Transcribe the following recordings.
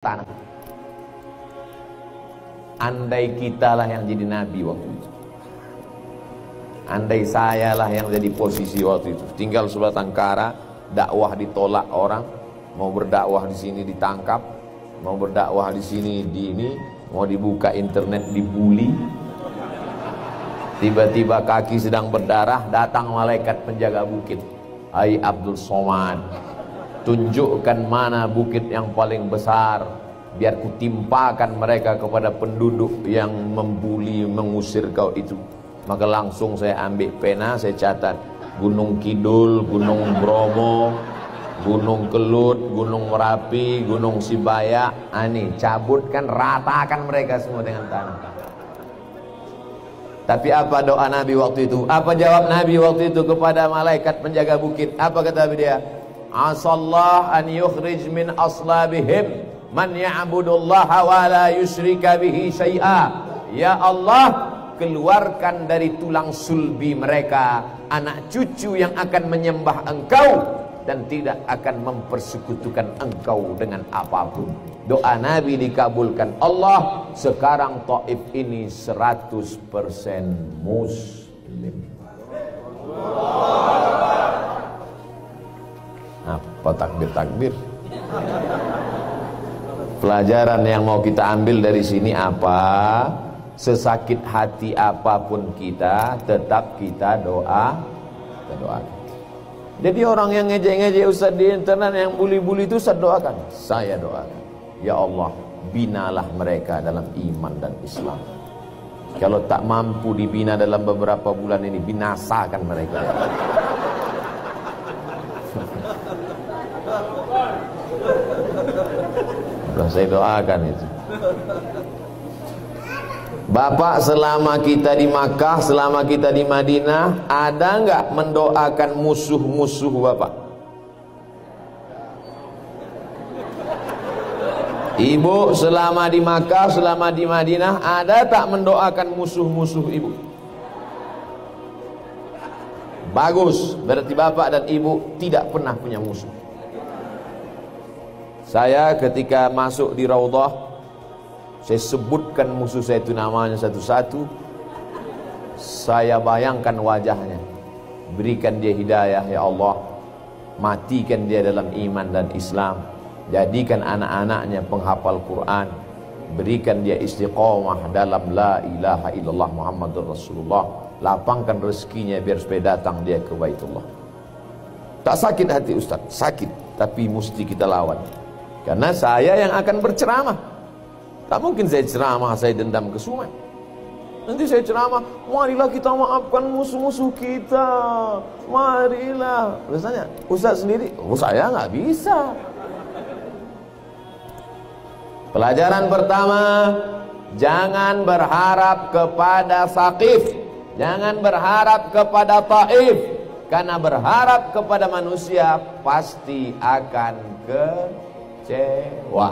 tanah. Andai kita lah yang jadi nabi waktu itu, andai saya lah yang jadi posisi waktu itu, tinggal sebatang kara, dakwah ditolak orang, mau berdakwah di sini ditangkap, mau berdakwah di sini mau dibuka internet dibully, tiba-tiba kaki sedang berdarah, datang malaikat penjaga bukit. Hai Abdul Somad, tunjukkan mana bukit yang paling besar, biar kutimpakan mereka kepada penduduk yang membuli, mengusir kau itu. Maka langsung saya ambil pena, saya catat Gunung Kidul, Gunung Bromo, Gunung Kelut, Gunung Merapi, Gunung Sibaya. Ini cabutkan, ratakan mereka semua dengan tanah. Tapi apa doa Nabi waktu itu? Apa jawab Nabi waktu itu kepada malaikat penjaga bukit? Apa kata dia? Asallah an yukhrij min aslabihim man ya'budullaha wa la yusyrika bihi syai'a. Ya Allah, keluarkan dari tulang sulbi mereka anak cucu yang akan menyembah Engkau dan tidak akan mempersekutukan Engkau dengan apapun. Doa Nabi dikabulkan Allah. Sekarang Taif ini 100% muslim. Apa takbir-takbir? Pelajaran yang mau kita ambil dari sini apa? Sesakit hati apapun kita, tetap kita doakan. Jadi orang yang ngejek-ngejek Ustaz di internet, yang bully-bully itu Ustaz doakan. Saya doakan, ya Allah, binalah mereka dalam iman dan Islam. Kalau tak mampu dibina dalam beberapa bulan ini, binasakan mereka. Saya doakan itu. Bapak, selama kita di Makkah, selama kita di Madinah, ada nggak mendoakan musuh-musuh Bapak? Ibu, selama di Makkah, selama di Madinah, ada tak mendoakan musuh-musuh ibu? Bagus, berarti Bapak dan Ibu tidak pernah punya musuh. Saya ketika masuk di Raudhah, saya sebutkan musuh saya itu namanya satu-satu. Saya bayangkan wajahnya. Berikan dia hidayah ya Allah. Matikan dia dalam iman dan Islam. Jadikan anak-anaknya penghafal Quran. Berikan dia istiqamah dalam la ilaha illallah Muhammadur Rasulullah. Lapangkan rezekinya biar supaya datang dia ke Baitullah. Tak sakit hati Ustaz, sakit, tapi mesti kita lawan. Karena saya yang akan berceramah. Tak mungkin saya ceramah, saya dendam kesumat. Nanti saya ceramah, marilah kita maafkan musuh-musuh kita. Marilah. Biasanya Ustaz sendiri, saya nggak bisa. Pelajaran pertama, jangan berharap kepada Saqif, jangan berharap kepada Taif, karena berharap kepada manusia pasti akan kecewa.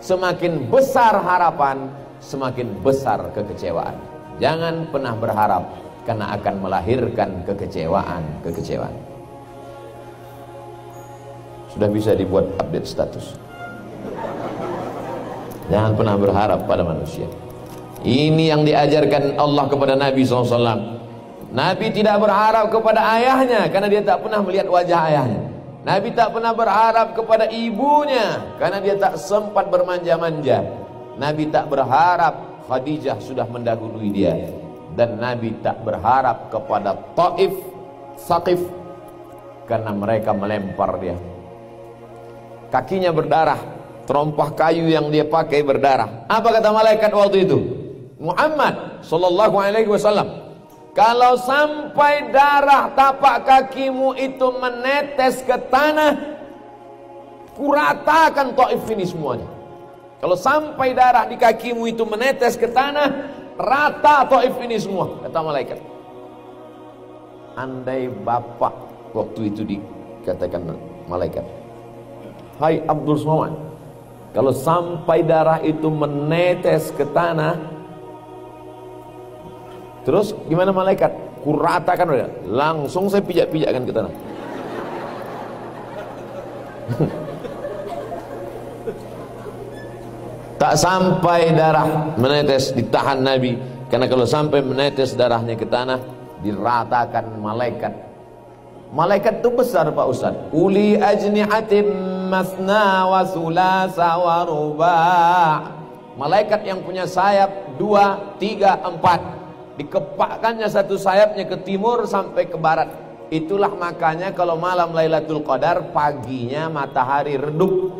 Semakin besar harapan, semakin besar kekecewaan. Jangan pernah berharap, karena akan melahirkan kekecewaan. Sudah bisa dibuat update status. Jangan pernah berharap pada manusia. Ini yang diajarkan Allah kepada Nabi SAW. Nabi tidak berharap kepada ayahnya, karena dia tak pernah melihat wajah ayahnya. Nabi tak pernah berharap kepada ibunya, karena dia tak sempat bermanja-manja. Nabi tak berharap Khadijah sudah mendahului dia. Dan Nabi tak berharap kepada Taif, Saqif, karena mereka melempar dia. Kakinya berdarah, terompah kayu yang dia pakai berdarah. Apa kata malaikat waktu itu? Muhammad sallallahu alaihi wasallam, kalau sampai darah tapak kakimu itu menetes ke tanah, kuratakan Taif ini semuanya. Kalau sampai darah di kakimu itu menetes ke tanah, rata Taif ini semua, kata malaikat. Andai Bapak waktu itu dikatakan malaikat, hai Abdul Somad, kalau sampai darah itu menetes ke tanah, terus gimana malaikat? Kuratakan udah. Langsung saya pijak-pijakkan ke tanah. Tak sampai darah menetes di tahan Nabi, karena kalau sampai menetes darahnya ke tanah diratakan malaikat. Malaikat itu besar Pak Ustaz. Uli ajnihatim masna wa sulasa wa ruba'. Malaikat yang punya sayap 2, 3, 4. Dikepakkannya satu sayapnya ke timur sampai ke barat. Itulah makanya kalau malam Lailatul Qadar, paginya matahari redup.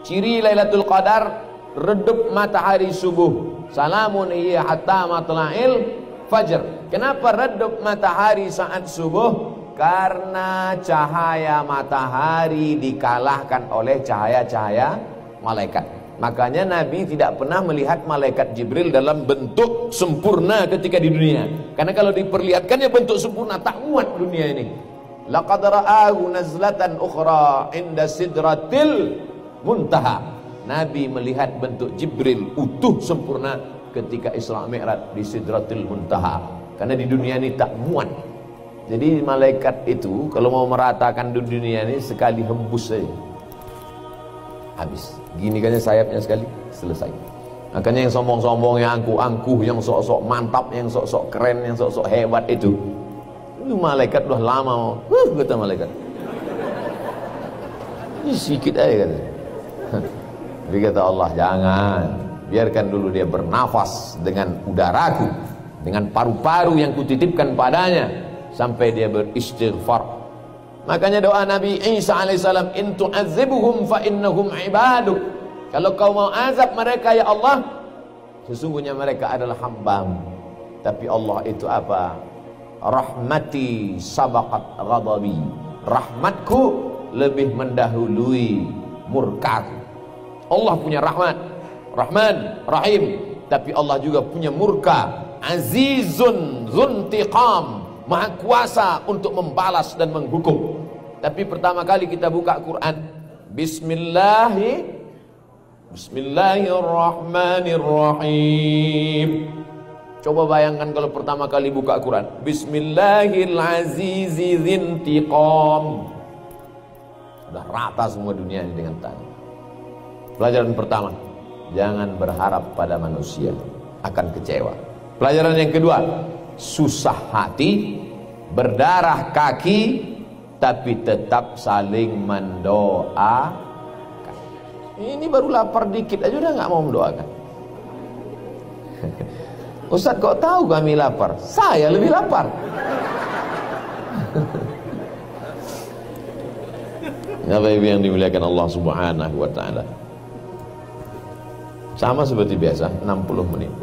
Ciri Lailatul Qadar, redup matahari subuh. Salamun hiya hatta matla'il fajr. Kenapa redup matahari saat subuh? Karena cahaya matahari dikalahkan oleh cahaya-cahaya malaikat. Makanya Nabi tidak pernah melihat malaikat Jibril dalam bentuk sempurna ketika di dunia. Karena kalau diperlihatkannya bentuk sempurna, tak muat dunia ini. Laqad ra'ahu nazlatan ukhra inda sidratil muntaha. Nabi melihat bentuk Jibril utuh sempurna ketika Isra Mi'raj di Sidratil Muntaha. Karena di dunia ini tak muat. Jadi malaikat itu kalau mau meratakan di dunia ini sekali hembus saja, habis. Gini kan sayapnya sekali, selesai. Makanya yang sombong-sombong, yang angkuh-angkuh, yang sok-sok mantap, yang sok-sok keren, yang sok-sok hebat itu malaikat udah lama. Kata malaikat, ini sedikit aja kata. Tapi kata Allah, jangan, biarkan dulu dia bernafas dengan udaraku, dengan paru-paru yang kutitipkan padanya, sampai dia beristighfar. Makanya doa Nabi Isa alaihissalam, in tu'adzibuhum fa innahum ibaduk. Kalau kau mau azab mereka ya Allah, sesungguhnya mereka adalah hambamu. Tapi Allah itu apa? Rahmati sabaqat ghadabi. Rahmatku lebih mendahului murkaku. Allah punya rahmat, Rahman, Rahim. Tapi Allah juga punya murka, Azizun Dzuntiqam, Maha kuasa untuk membalas dan menghukum. Tapi pertama kali kita buka Quran, Bismillahirrahmanirrahim. Coba bayangkan kalau pertama kali buka Quran, Bismillahirrahmanirrahim. Sudah rata semua dunia ini dengan tangan. Pelajaran pertama, jangan berharap pada manusia, akan kecewa. Pelajaran yang kedua, susah hati, berdarah kaki, tapi tetap saling mendoakan. Ini baru lapar dikit aja udah nggak mau mendoakan. Ustaz kok tahu kami lapar? Saya lebih lapar. Bapak Ibu yang dimuliakan Allah Subhanahu wa taala. Sama seperti biasa, 60 menit.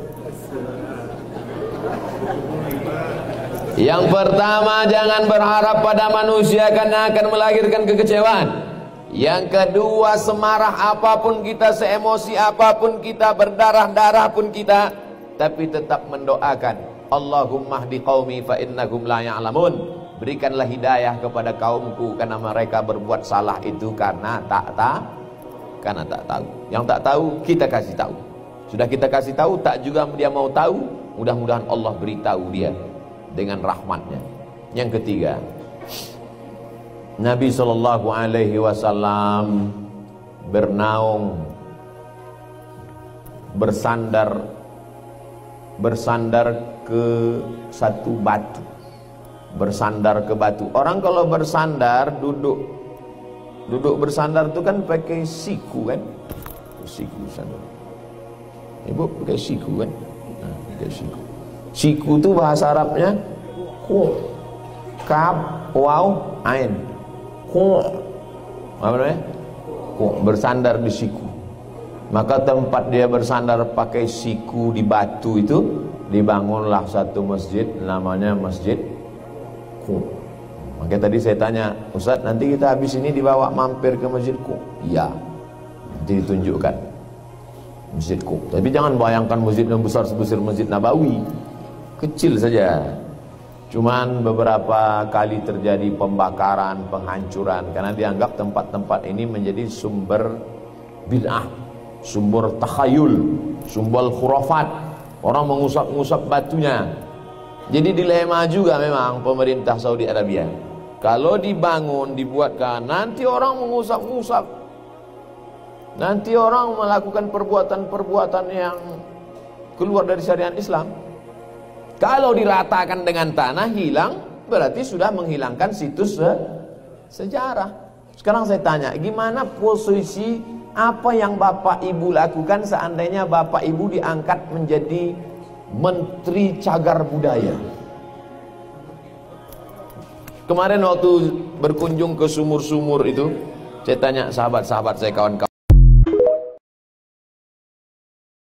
Yang pertama, jangan berharap pada manusia karena akan melahirkan kekecewaan. Yang kedua, semarah apapun kita, seemosi apapun kita, berdarah-darah pun kita, tapi tetap mendoakan, Allahumma hdi qaumi fa innahum la ya'lamun. Berikanlah hidayah kepada kaumku karena mereka berbuat salah itu karena tak tahu. Yang tak tahu kita kasih tahu. Sudah kita kasih tahu, tak juga dia mau tahu, mudah-mudahan Allah beritahu dia dengan rahmatnya. Yang ketiga, Nabi SAW bernaung, bersandar ke satu batu. Bersandar ke batu. Orang kalau bersandar, duduk bersandar itu kan pakai siku kan? Siku sandar. Ibu pakai siku kan? Nah, pakai siku. Siku itu bahasa Arabnya ku, kaf, waw, ain. Ku, apa namanya? Ku, bersandar di siku. Maka tempat dia bersandar pakai siku di batu itu, dibangunlah satu masjid, namanya Masjid Ku. Makanya tadi saya tanya, Ustaz nanti kita habis ini dibawa mampir ke Masjid Ku? Iya, nanti ditunjukkan Masjid Ku. Tapi jangan bayangkan masjid yang besar sebesar Masjid Nabawi. Kecil saja. Cuman beberapa kali terjadi pembakaran, penghancuran, karena dianggap tempat-tempat ini menjadi sumber bid'ah, sumber takhayul, sumber khurafat. Orang mengusap-ngusap batunya. Jadi dilema juga memang pemerintah Saudi Arabia. Kalau dibangun, dibuatkan, nanti orang mengusap-ngusap. Nanti orang melakukan perbuatan-perbuatan yang keluar dari syariat Islam. Kalau diratakan dengan tanah hilang, berarti sudah menghilangkan situs sejarah. Sekarang saya tanya, gimana posisi apa yang Bapak Ibu lakukan seandainya Bapak Ibu diangkat menjadi Menteri Cagar Budaya? Kemarin waktu berkunjung ke sumur-sumur itu, saya tanya sahabat-sahabat saya, kawan-kawan